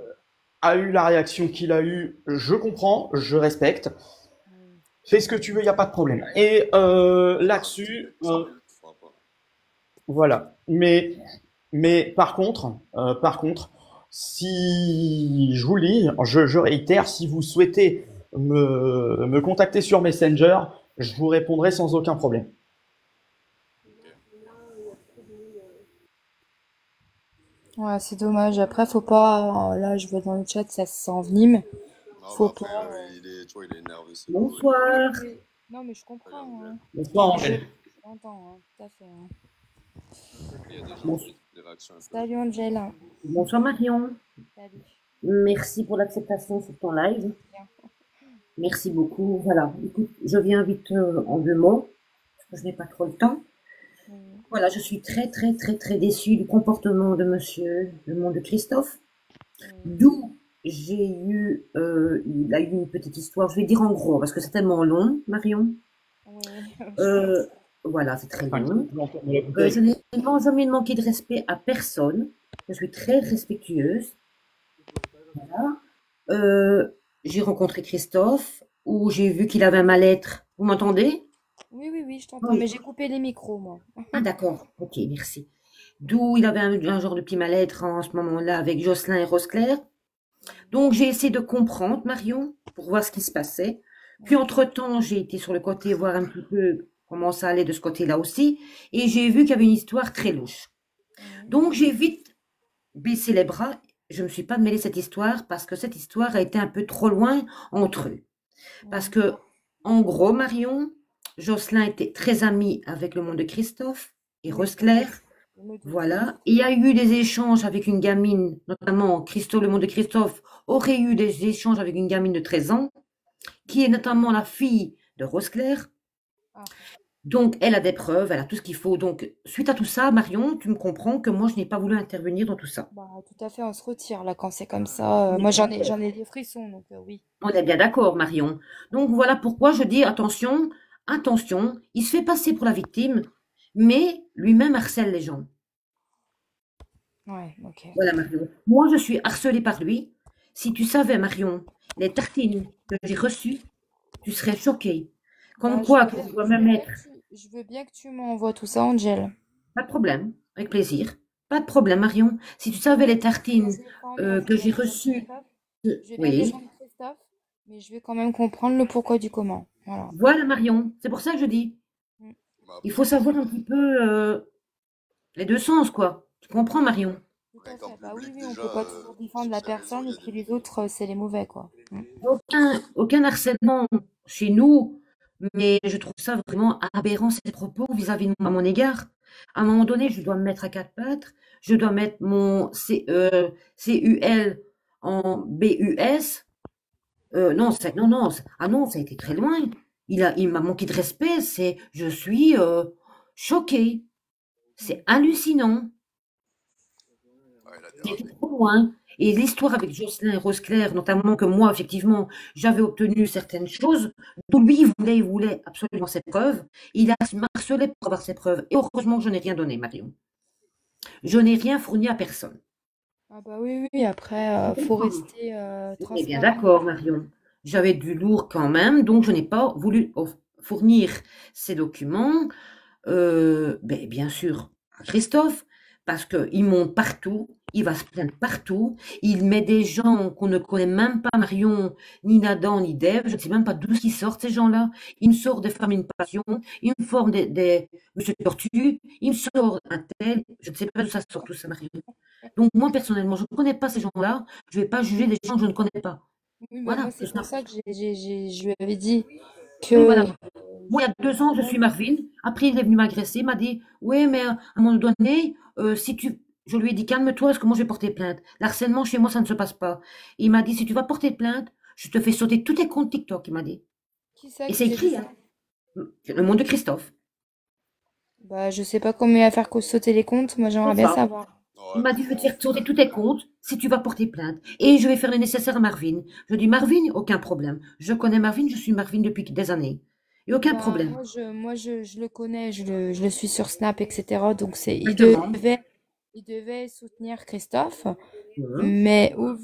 a eu la réaction qu'il a eue, je comprends, je respecte. Fais ce que tu veux, il n'y a pas de problème. Et là-dessus, Tu feras pas. voilà. Mais par contre, si je vous le dis, je réitère, si vous souhaitez me contacter sur Messenger, je vous répondrai sans aucun problème. Ouais, c'est dommage. Après, faut pas. Là, je vois dans le chat, ça s'envenime. Non, Faut bah pas. après, tu vois, il est énervé, c'est bon. Bonsoir. Non, mais je Salut, comprends. Angel. Hein. Bonsoir Je Angèle. j'entends, hein, tout à fait. Hein. Il y a des gens Bon- qui ont des réactions un peu. Salut Angela. Bonsoir Marion. Salut. Merci pour l'acceptation sur ton live. Merci beaucoup. Voilà. Écoute, je viens vite en 2 mots, parce que je n'ai pas trop le temps. Voilà, je suis très, très, très, très déçue du comportement de monsieur, de Christophe. D'où il a eu une petite histoire, je vais dire en gros, parce que c'est tellement long, Marion. Euh, voilà, c'est très long. Je n'ai jamais manqué de respect à personne. Je suis très respectueuse. Voilà. J'ai rencontré Christophe, où j'ai vu qu'il avait un mal-être. Vous m'entendez? Oui, je t'entends, Oui. mais j'ai coupé les micros, moi. Ah, d'accord. Ok, merci. D'où il avait un genre de petit mal-être en ce moment-là avec Jocelyn et Rose-Claire. Donc, j'ai essayé de comprendre, Marion, pour voir ce qui se passait. Puis, entre-temps, j'ai été sur le côté voir un petit peu comment ça allait de ce côté-là aussi. Et j'ai vu qu'il y avait une histoire très louche. Donc, j'ai vite baissé les bras. Je ne me suis pas mêlée cette histoire parce que cette histoire a été un peu trop loin entre eux. Parce que, en gros, Marion, Jocelyn était très ami avec le monde de Christophe et Rose-Claire. Voilà. Il y a eu des échanges avec une gamine, notamment Christophe, le monde de Christophe aurait eu des échanges avec une gamine de 13 ans, qui est notamment la fille de Rose-Claire. Ah. Donc, elle a des preuves, elle a tout ce qu'il faut. Donc, suite à tout ça, Marion, tu me comprends que moi, je n'ai pas voulu intervenir dans tout ça. Bah, tout à fait, on se retire là quand c'est comme ça. Moi, j'en ai des frissons, donc oui. On est bien d'accord, Marion. Donc, voilà pourquoi je dis attention, attention, il se fait passer pour la victime, mais lui-même harcèle les gens. Ouais, ok. Voilà, Marion. Moi, je suis harcelée par lui. Si tu savais, Marion, les tartines que j'ai reçues, tu serais choquée. Comme Bah, quoi, que je dois me mettre. je veux bien que tu m'envoies tout ça, Angel. Pas de problème, avec plaisir. Pas de problème, Marion. Si tu savais les tartines Je vais quand même que j'ai défendre reçues. Christophe. Je vais bien Oui. défendre Christophe, mais je vais quand même comprendre le pourquoi du comment. Voilà. Voilà, Marion. C'est pour ça que je dis. Mm. Bah, Il après, faut savoir un petit peu les deux sens, quoi. Tu comprends, Marion? Tout à avec un fait. Bah oui, public oui, on déjà, peut pas toujours défendre la sur ces réseaux, personne il y et a des puis les vidéos. autres, c'est les mauvais, quoi. Mm. Aucun harcèlement chez nous, mais je trouve ça vraiment aberrant, ces propos vis-à-vis de moi, à mon égard. À un moment donné, je dois me mettre à quatre pattes, je dois mettre mon CUL en BUS. Non, ah non, ça a été très loin. Il m'a manqué de respect. Je suis choquée. Mm. C'est hallucinant. Ouais, il a C'est dérapé. trop loin. Et l'histoire avec Jocelyn et Rose-Claire, notamment que moi, effectivement, j'avais obtenu certaines choses, d'où lui, il voulait absolument ses preuves. Il a harcelé pour avoir ses preuves. Et heureusement que je n'ai rien donné, Marion. Je n'ai rien fourni à personne. Ah bah oui, oui, après, faut rester On est bien transparent. d'accord, Marion. J'avais du lourd quand même, donc je n'ai pas voulu fournir ces documents, bien sûr, à Christophe, parce qu'il monte partout, il va se plaindre partout, il met des gens qu'on ne connaît même pas, Marion, ni Nadan, ni Dave, je ne sais même pas d'où ils sortent ces gens-là. Il me sort des femmes une passion, il me sort des Monsieur Tortue, il me sort un tel, je ne sais pas d'où ça sort tout ça, Marion. Donc moi, personnellement, je ne connais pas ces gens-là, je ne vais pas juger des gens que je ne connais pas. Oui, bah moi, Voilà, c'est pour ça que je lui avais dit oui, que voilà. Moi, il y a 2 ans, je suis Marvin. Après, il est venu m'agresser, il m'a dit, oui, mais à un moment donné, si tu... Je lui ai dit, calme-toi, parce que moi, je vais porter plainte. L'harcèlement, chez moi, ça ne se passe pas. Il m'a dit, si tu vas porter plainte, je te fais sauter tous tes comptes TikTok, il m'a dit. qui ça Et qui c'est t'a dit écrit, ça? hein. Le monde de Christophe. Bah, je sais pas comment il va faire sauter les comptes. Moi, j'aimerais bien Enfin, savoir. il Ouais, m'a dit, je vais te faire sauter tous tes comptes si tu vas porter plainte. Et je vais faire le nécessaire à Marvin. Je dis, Marvin, aucun problème. Je connais Marvin, je suis Marvin depuis des années. Et aucun Bah, problème. je le connais, je le suis sur Snap, etc. Donc, Exactement. il devait soutenir Christophe. Mhm. Mais au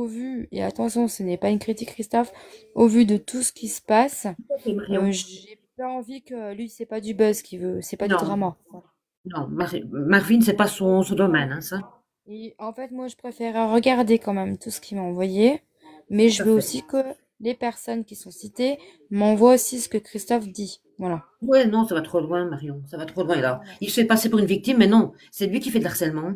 vu, et attention, ce n'est pas une critique, Christophe, au vu de tout ce qui se passe, C'est Marion. j'ai pas envie que lui, c'est pas du buzz qu'il veut, c'est pas du Non, drama. Voilà. non, Marvin, c'est pas son domaine, hein, ça. Et en fait, moi, je préfère regarder quand même tout ce qu'il m'a envoyé, mais Tout je à veux fait. aussi que les personnes qui sont citées m'envoient aussi ce que Christophe dit. Voilà. Ouais, non, ça va trop loin, Marion. Ça va trop loin, là. Voilà. Il se fait passer pour une victime, mais non. C'est lui qui fait de l'harcèlement.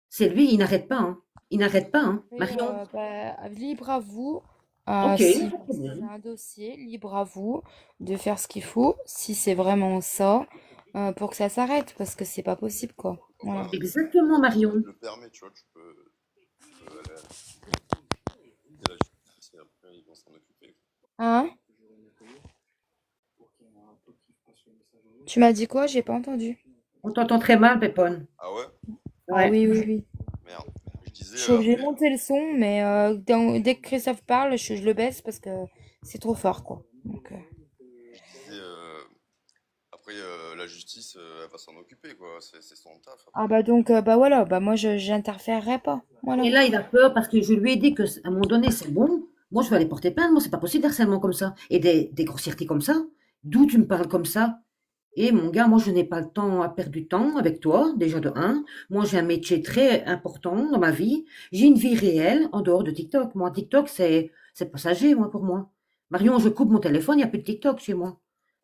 C'est lui, il n'arrête pas, hein. Il n'arrête pas, hein. Et Marion. bah, libre à vous, Ok, si pas de c'est problème. un dossier, libre à vous de faire ce qu'il faut, si c'est vraiment ça, pour que ça s'arrête, parce que c'est pas possible, quoi. Voilà. enfin, Exactement, si tu Marion. le permets, tu vois, tu peux aller à la justice et après ils vont s'en occuper. Hein? Tu m'as dit quoi? J'ai pas entendu. On t'entend très mal, Pépone. Ah ouais? Ah Ouais. oui, oui, oui. Merde. Je disais Je suis obligée de après, monter le son, mais dès que Christophe parle, je le baisse parce que c'est trop fort, quoi. Donc, je disais après la justice, elle va s'en occuper quoi. C'est son taf ah après. bah donc, bah voilà, bah moi j'interférerai pas. Voilà. Et là, il a peur parce que je lui ai dit que, à un moment donné, c'est bon. Moi, je vais aller porter plainte. Moi, c'est pas possible d'harcèlement comme ça. Et des grossièretés comme ça. D'où tu me parles comme ça? Et mon gars, moi, je n'ai pas le temps à perdre du temps avec toi, déjà de un. Moi, j'ai un métier très important dans ma vie. J'ai une vie réelle en dehors de TikTok. Moi, TikTok, c'est passager, moi, pour moi. Marion, je coupe mon téléphone, il n'y a plus de TikTok chez moi.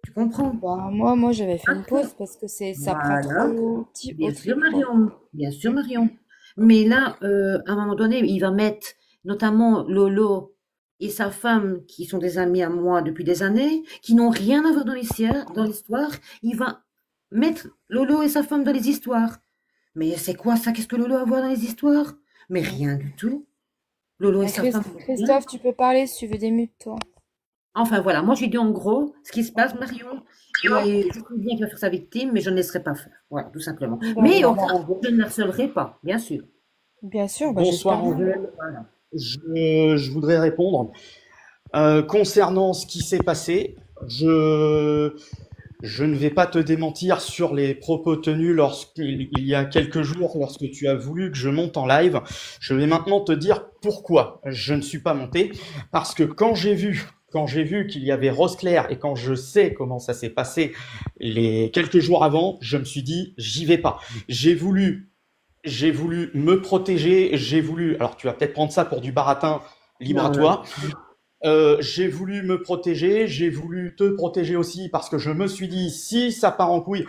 Tu comprends? Bah moi j'avais fait une pause parce que ça prend trop Voilà. au Bien sûr, trip, quoi. Marion. Bien sûr, Marion. Mais là, à un moment donné, il va mettre notamment Lolo et sa femme, qui sont des amis à moi depuis des années, qui n'ont rien à voir dans l'histoire. Il va mettre Lolo et sa femme dans les histoires. Mais c'est quoi ça? Qu'est-ce que Lolo a à voir dans les histoires? Mais rien du tout. Lolo et Bah, sa femme, rien. Christophe, tu peux parler si tu veux des mutes, toi. Enfin voilà, moi j'ai dit en gros ce qui se passe, Marion. Et je sais bien qu'il va faire sa victime, mais je ne laisserai pas faire. Voilà, tout simplement. Bah, Mais voilà. je ne le harcèlerai pas, bien sûr. Bien sûr, bah, Bonsoir j'espère bien. Angèle. Voilà. Je voudrais répondre. Concernant ce qui s'est passé, je ne vais pas te démentir sur les propos tenus il y a quelques jours, lorsque tu as voulu que je monte en live. Je vais maintenant te dire pourquoi je ne suis pas monté. Parce que quand j'ai vu qu'il y avait Rosclair et quand je sais comment ça s'est passé les quelques jours avant, je me suis dit, j'y vais pas. J'ai voulu me protéger, alors tu vas peut-être prendre ça pour du baratin, libre à Non, non. toi. J'ai voulu me protéger, j'ai voulu te protéger aussi parce que je me suis dit, si ça part en couille,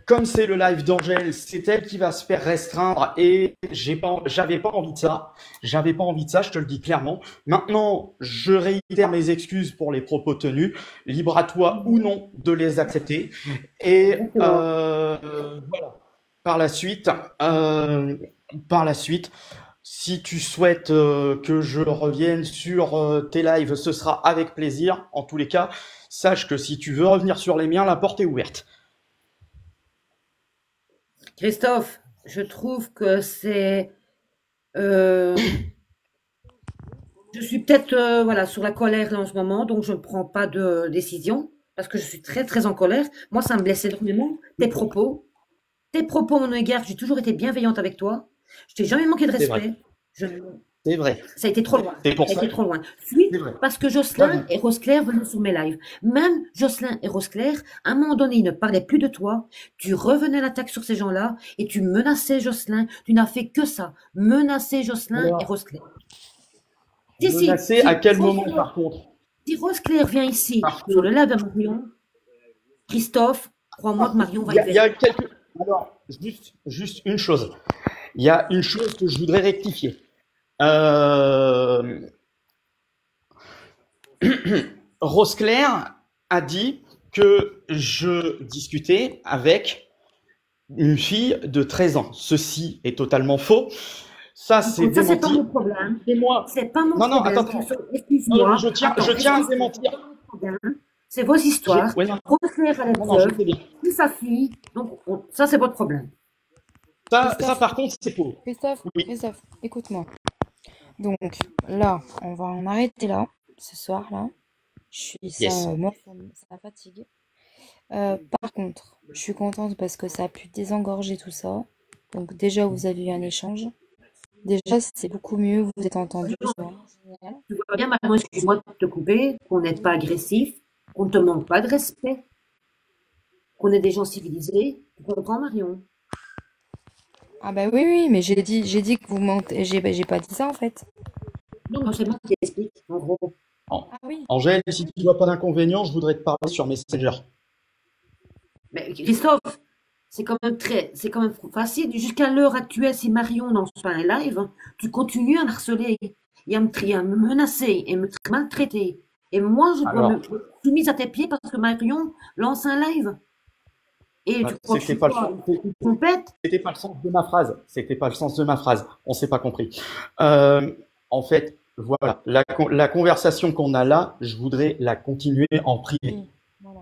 comme c'est le live d'Angèle, c'est elle qui va se faire restreindre et j'avais pas envie de ça. J'avais pas envie de ça, je te le dis clairement. Maintenant, je réitère mes excuses pour les propos tenus. Libre à toi ou non de les accepter. Et voilà. Par la suite, si tu souhaites que je revienne sur tes lives, ce sera avec plaisir. En tous les cas, sache que si tu veux revenir sur les miens, la porte est ouverte. Christophe, je trouve que c'est... euh, je suis peut-être voilà, sur la colère là en ce moment, donc je ne prends pas de décision parce que je suis très très en colère. Moi, ça me blesse énormément. Tes propos à mon égard, j'ai toujours été bienveillante avec toi. Je t'ai jamais manqué de C'est vrai. respect. Je- C'est vrai. Ça a été trop loin. C'est pour Ça a ça. été trop loin. Suite, C'est vrai. parce que Jocelyn et Rosclair venaient sur mes lives. Même Jocelyn et Rosclair, à un moment donné, ils ne parlaient plus de toi. Tu revenais à l'attaque sur ces gens-là et tu menaçais Jocelyn. Tu n'as fait que ça. Menacer Jocelyn et Alors, Rosclair. Si, si, menacé à quel moment Rosclair, par contre? si Rosclair vient ici, Parce sur que le live de Marion, Christophe, crois-moi que Marion va y il y a venir. quelques. Alors, juste une chose. Il y a une chose que je voudrais rectifier. Euh, Rosclair a dit que je discutais avec une fille de 13 ans. Ceci est totalement faux. Ça, c'est Écoute, ça, c'est pas démenti. mon problème. C'est moi. C'est pas mon Non, non, problème. attends. Non, non, Excuse-moi. je tiens Attends, à excuse-moi. démentir. C'est vos histoires. Ouais, non, Rosclair à la non, je preuve, sais bien. c'est sa fille. Donc, ça, c'est votre problème. Ça, Christophe, par contre, c'est faux. Oui. Christophe, écoute-moi. Donc là, on va en arrêter là, ce soir là. Yes. Moi, ça fatigue. Par contre, je suis contente parce que ça a pu désengorger tout ça. Donc déjà, vous avez eu un échange. Déjà, c'est beaucoup mieux, vous êtes entendus. C'est vraiment génial. Tu vois bien, Marion, excuse-moi de te couper, qu'on n'est pas agressif, qu'on ne te manque pas de respect, qu'on est des gens civilisés. Tu comprends, Marion? Ah bah oui, oui, mais j'ai dit que vous mentez. J'ai pas dit ça en fait. Non, c'est moi qui explique, en gros. An- Ah oui. Angèle, si tu vois pas d'inconvénient, je voudrais te parler sur Messenger. Mais Christophe, c'est quand même facile. Jusqu'à l'heure actuelle, si Marion lance pas un live, tu continues à me harceler et à me menacer et me maltraiter. Et moi, je dois Alors, me soumise à tes pieds parce que Marion lance un live. Et tu crois que je c'était suis pas le quoi? sens, Une compète? c'était pas le sens de ma phrase. C'était pas le sens de ma phrase. On s'est pas compris. En fait, voilà, la conversation qu'on a là, je voudrais la continuer en privé. Oui, voilà.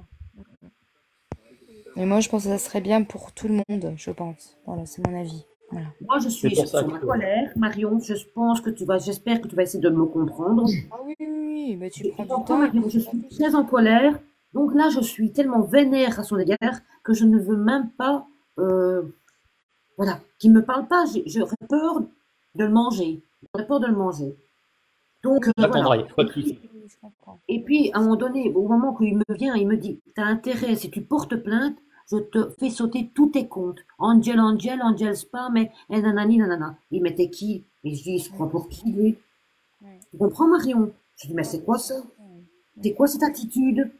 Mais moi, je pense que ça serait bien pour tout le monde, je pense. Voilà, c'est mon avis. Voilà. Moi, je C'est suis pour ça sur ma que colère. Marion, j'espère que tu vas essayer de me comprendre. Ah oui, oui, oui, mais tu prends Tu du comprends, temps, Marion, écoute, je en suis plus. très en colère. Donc là, je suis tellement vénère à son égard que je ne veux même pas, voilà, qu'il me parle pas. J'aurais peur de le manger. J'aurais peur de le manger. Donc voilà. j'attendrai, pas de souci. Oui, je comprends. Et puis, à un moment donné, au moment où il me vient, il me dit, t'as intérêt, si tu portes plainte, je te fais sauter tous tes comptes. Angel Spam, et nanani, nanana. Il mettait qui? Et je dis, il se prend pour qui, lui? Ouais. Tu comprends, Marion? Je dis, mais c'est quoi ça? Ouais. C'est quoi cette attitude?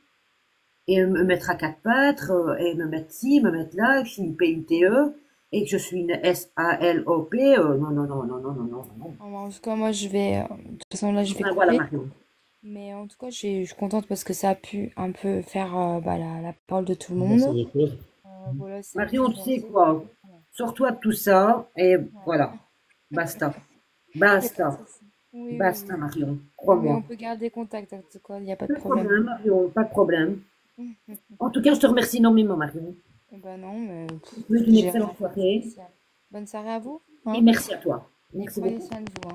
Et me mettre à quatre pattes, et me mettre ci, me mettre là, que je suis une PUTE, et que je suis une SALOP, non, non, non, non, non, non, non, non. En tout cas, moi, de toute façon, là, je vais Ah, voilà, couper. Marion. Mais en tout cas, je suis contente parce que ça a pu un peu faire la parole de tout le Bon, c'est monde. des choses. Voilà, c'est Marion, tu sais influencé. quoi? Ouais. Sors-toi de tout ça, et Ouais. voilà. Basta. Il n'y a pas de Basta. souci. Oui, oui, Basta, oui. Marion. Non, mais Crois-moi. on peut garder contact, en tout cas, il n'y a pas de Pas de problème. problème, Marion, pas de problème. En tout cas, je te remercie énormément, Marion. Ben non, mais Je te souhaite une j'ai rien excellente fait de soirée spécial. Bonne soirée à vous, et hein? merci à toi. Et Merci prenez beaucoup. soin de vous, hein?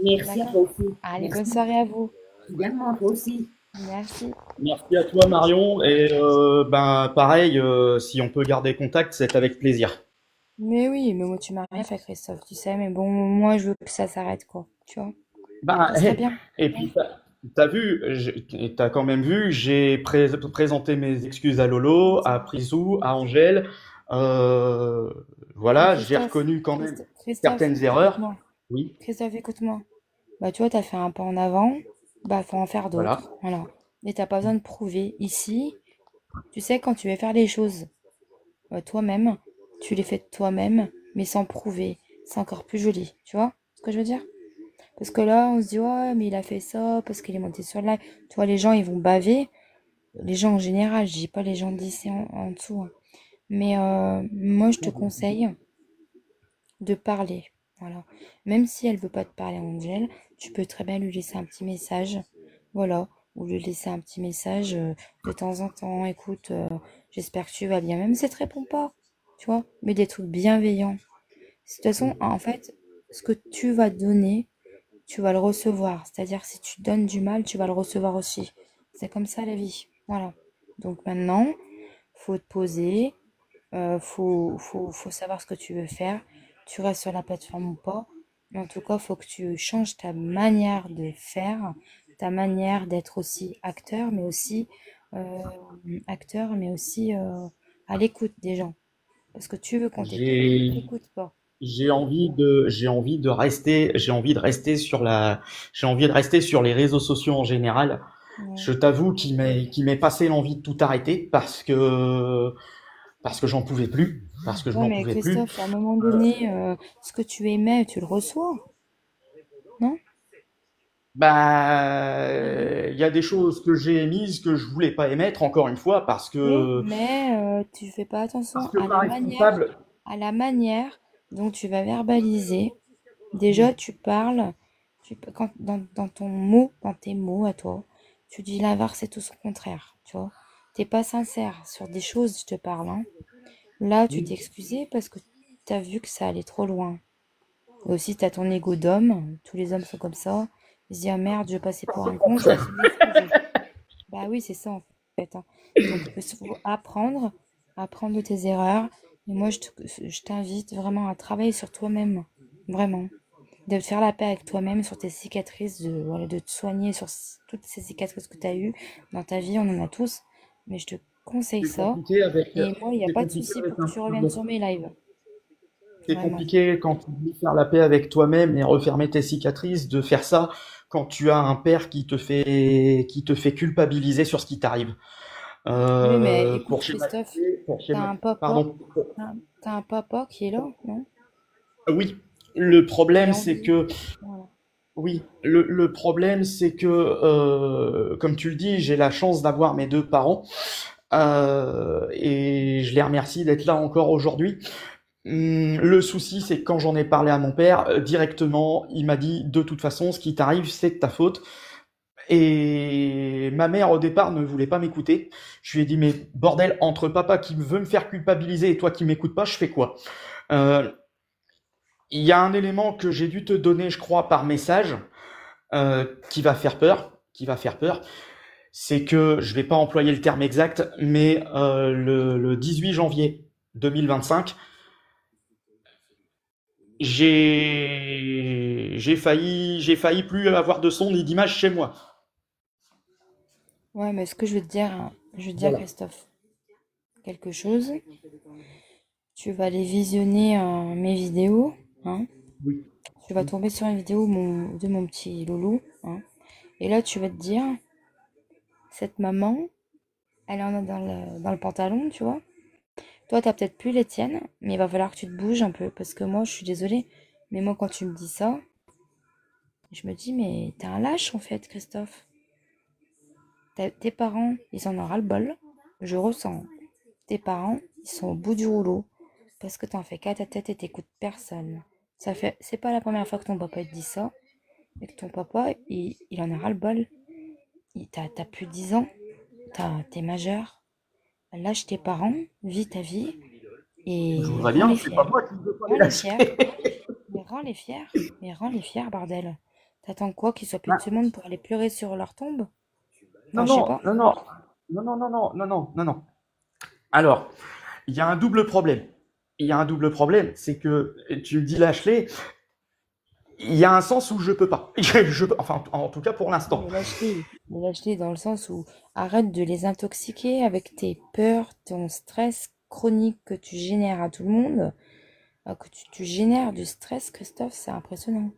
Merci à D'accord? toi aussi. Allez, bonne Merci. soirée à vous. Également à toi aussi. Merci. Merci à toi, Marion. Et ben, pareil, si on peut garder contact, c'est avec plaisir. Mais oui, mais moi tu m'as rien fait, Christophe, tu sais, mais bon, moi je veux que ça s'arrête, quoi. Tu vois? Ben, Ça serait bien. et puis, t'as vu, t'as quand même vu, j'ai présenté mes excuses à Lolo, à Prisou, à Angèle. Euh, Mais voilà, j'ai Christophe, reconnu quand même Christophe, certaines erreurs. écoute-moi. Oui, Christophe, écoute-moi. Bah, tu vois, t'as fait un pas en avant, bah, faut en faire voilà. d'autres. Voilà. Et t'as pas besoin de prouver. Ici, tu sais, quand tu veux faire les choses toi-même, tu les fais toi-même, mais sans prouver. C'est encore plus joli. Tu vois ce que je veux dire? Parce que là, on se dit, ouais, mais il a fait ça parce qu'il est monté sur le live. Tu vois, les gens, ils vont baver. Les gens en général, je dis pas les gens d'ici en dessous, hein. Mais moi, je te conseille de parler. Voilà. Même si elle veut pas te parler, Angèle, tu peux très bien lui laisser un petit message. Voilà. Ou lui laisser un petit message de temps en temps. Écoute, j'espère que tu vas bien. Même si elle te répond pas. Tu vois. Mais des trucs bienveillants. De toute façon, en fait, ce que tu vas donner, tu vas le recevoir. C'est-à-dire, si tu donnes du mal, tu vas le recevoir aussi. C'est comme ça la vie. Voilà. Donc maintenant, faut te poser, faut savoir ce que tu veux faire. Tu restes sur la plateforme ou pas. Mais en tout cas, faut que tu changes ta manière de faire, ta manière d'être aussi euh, mais aussi à l'écoute des gens. Parce que tu veux qu'on t'écoute, mais ils J'ai t'écoutent pas. j'ai envie de rester sur j'ai envie de rester sur les réseaux sociaux en général. Ouais. Je t'avoue qu'il m'est passé l'envie de tout arrêter parce que j'en pouvais plus, parce que je Ouais, n'en mais pouvais plus. Christophe, à un moment donné, ce que tu aimais, tu le reçois, non? Bah, il y a des choses que j'ai émises que je voulais pas émettre encore une fois Oui, mais tu fais pas attention par responsable. à la manière dont tu vas verbaliser. Déjà, tu parles, dans ton mot, dans tes mots à toi, tu dis l'inverse et tout son contraire, tu vois. T'es pas sincère sur des choses, je te parle, hein. Là, tu t'es excusé parce que t'as vu que ça allait trop loin. Et aussi, t'as ton ego d'homme, tous les hommes sont comme ça. Ils se disent, ah merde, je vais passer pour un con, je vais essayer de m'excuser. Bah oui, c'est ça en fait, hein. Donc, il faut apprendre de tes erreurs. Et moi, je t'invite vraiment à travailler sur toi-même, vraiment. De te faire la paix avec toi-même sur tes cicatrices, voilà, de te soigner sur toutes ces cicatrices que tu as eues dans ta vie, on en a tous. Mais je te conseille C'est ça. compliqué avec, Et moi, il n'y a c'est pas de compliqué souci avec pour que un tu reviennes pseudo. sur mes lives, C'est vraiment. compliqué quand tu dis faire la paix avec toi-même et refermer tes cicatrices, de faire ça quand tu as un père qui te fait culpabiliser sur ce qui t'arrive. Oui, mais écoute, Pour Christophe, schématiser, t'as un papa, pardon. t'as un papa qui est là, non? Oui, le Qui problème est en c'est vie. que Voilà. oui, le problème c'est que comme tu le dis, j'ai la chance d'avoir mes deux parents et je les remercie d'être là encore aujourd'hui. Le souci, c'est que quand j'en ai parlé à mon père, directement, il m'a dit, de toute façon, ce qui t'arrive, c'est de ta faute. Et ma mère, au départ, ne voulait pas m'écouter. Je lui ai dit, mais bordel, entre papa qui veut me faire culpabiliser et toi qui m'écoutes pas, je fais quoi? Euh, Il y a un élément que j'ai dû te donner, je crois, par message, qui va faire peur, c'est que, je vais pas employer le terme exact, mais le 18 janvier 2025, j'ai failli plus avoir de son ni d'image chez moi. Ouais, mais ce que je veux te dire, hein, je veux te dire, Voilà. Christophe, quelque chose. Tu vas aller visionner mes vidéos, hein. Oui. Tu vas tomber sur une vidéo de mon petit loulou, hein. Et là, tu vas te dire, cette maman, elle en a dans le pantalon, tu vois. Toi, t'as peut-être plus les tiennes, mais il va falloir que tu te bouges un peu, parce que moi, je suis désolée, mais moi, quand tu me dis ça, je me dis, mais t'es un lâche, en fait, Christophe. Tes parents, ils en ont ras-le-bol, je ressens. Tes parents, ils sont au bout du rouleau, parce que t'en fais qu'à ta tête et t'écoutes personne. C'est pas la première fois que ton papa te dit ça, et que ton papa, il en a ras-le-bol. T'as plus 10 ans, t'es majeur, lâche tes parents, vis ta vie Je et voudrais rends-les bien, c'est pas fiers. moi qui ne veux pas les Rends-les fiers. lâcher. Mais rends-les fiers. Mais rends-les fiers, bordel. T'attends quoi qu'ils soient plus de Ben, ce monde pour aller pleurer sur leur tombe? non, Enfin, je sais non, pas. non, non, non, non, non, non, non, non, non, non. Alors, il y a un double problème. Il y a un double problème, c'est que tu me dis lâche-les, il y a un sens où je peux pas. Enfin, en tout cas pour l'instant. Mais lâche-les dans le sens où arrête de les intoxiquer avec tes peurs, ton stress chronique que tu génères à tout le monde. Que tu génères du stress, Christophe, c'est impressionnant.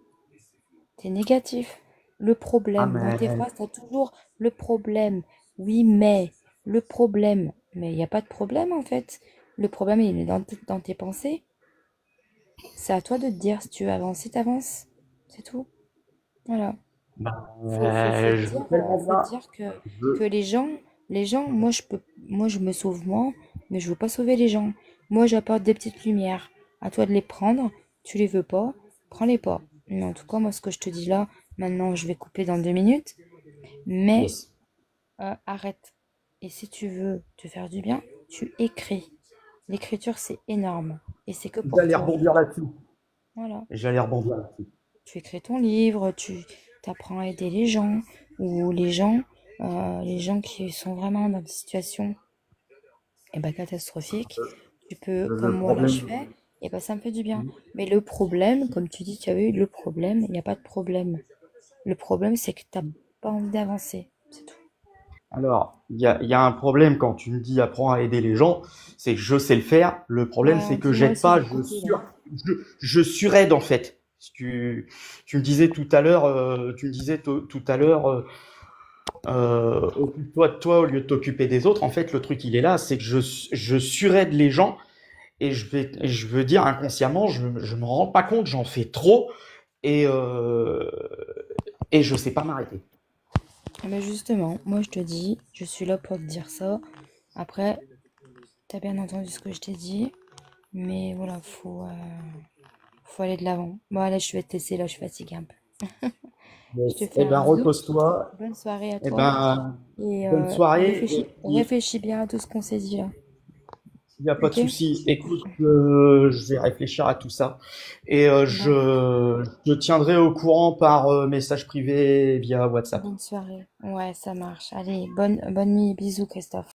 T'es négatif. Le Ah problème, dans tes mais phrases, t'as toujours le problème. Oui, mais, le problème. Mais il n'y a pas de problème en fait. Le problème, il est dans tes pensées. C'est à toi de te dire si tu veux avancer, t'avances. C'est tout. Voilà. Faut te je veux dire, tellement faut bien. te dire Je veux- que les gens, moi je me sauve moi, mais je veux pas sauver les gens. Moi j'apporte des petites lumières. À toi de les prendre. Tu les veux pas, prends-les pas. Mais en tout cas, moi ce que je te dis là, maintenant je vais couper dans 2 minutes, mais Yes. arrête. Et si tu veux te faire du bien, tu écris. L'écriture c'est énorme et c'est que pour J'allais toi. rebondir là-dessus. Voilà. J'allais rebondir là-dessus. Tu écris ton livre, tu t'apprends à aider les gens, ou les gens qui sont vraiment dans des situations catastrophiques. Tu peux, comme Le moi là je problème. fais, et ben ça me fait du bien. Mais le problème, comme tu dis, tu as eu le problème, il n'y a pas de problème. Le problème, c'est que t'as pas envie d'avancer. C'est tout. Alors, il y a un problème quand tu me dis apprends à aider les gens, c'est que je sais le faire. Le problème, Ouais, c'est on que dit moi j'aide aussi de pas, mon côté là. je suraide en fait. Tu me disais tout à l'heure, tout à l'heure, occupe-toi de toi au lieu de t'occuper des autres. En fait, le truc, il est là, c'est que je suraide les gens et je veux dire inconsciemment, je me rends pas compte, j'en fais trop et, euh, et je sais pas m'arrêter. Mais justement, moi je te dis, je suis là pour te dire ça. Après, t'as bien entendu ce que je t'ai dit, mais voilà, faut aller de l'avant. Bon, allez, je vais te laisser là, je suis fatiguée un peu. Je te Yes. fais Eh un ben, bisou. repose-toi. Bonne soirée à Eh toi. ben, Et bonne soirée. réfléchis, Et puis, réfléchis bien à tout ce qu'on s'est dit là. il n'y a pas de Ok? souci. Écoute, je vais réfléchir à tout ça. Et Bon, je tiendrai au courant par message privé via WhatsApp. bonne soirée. Ouais, ça marche. Allez, bonne nuit. Bisous, Christophe.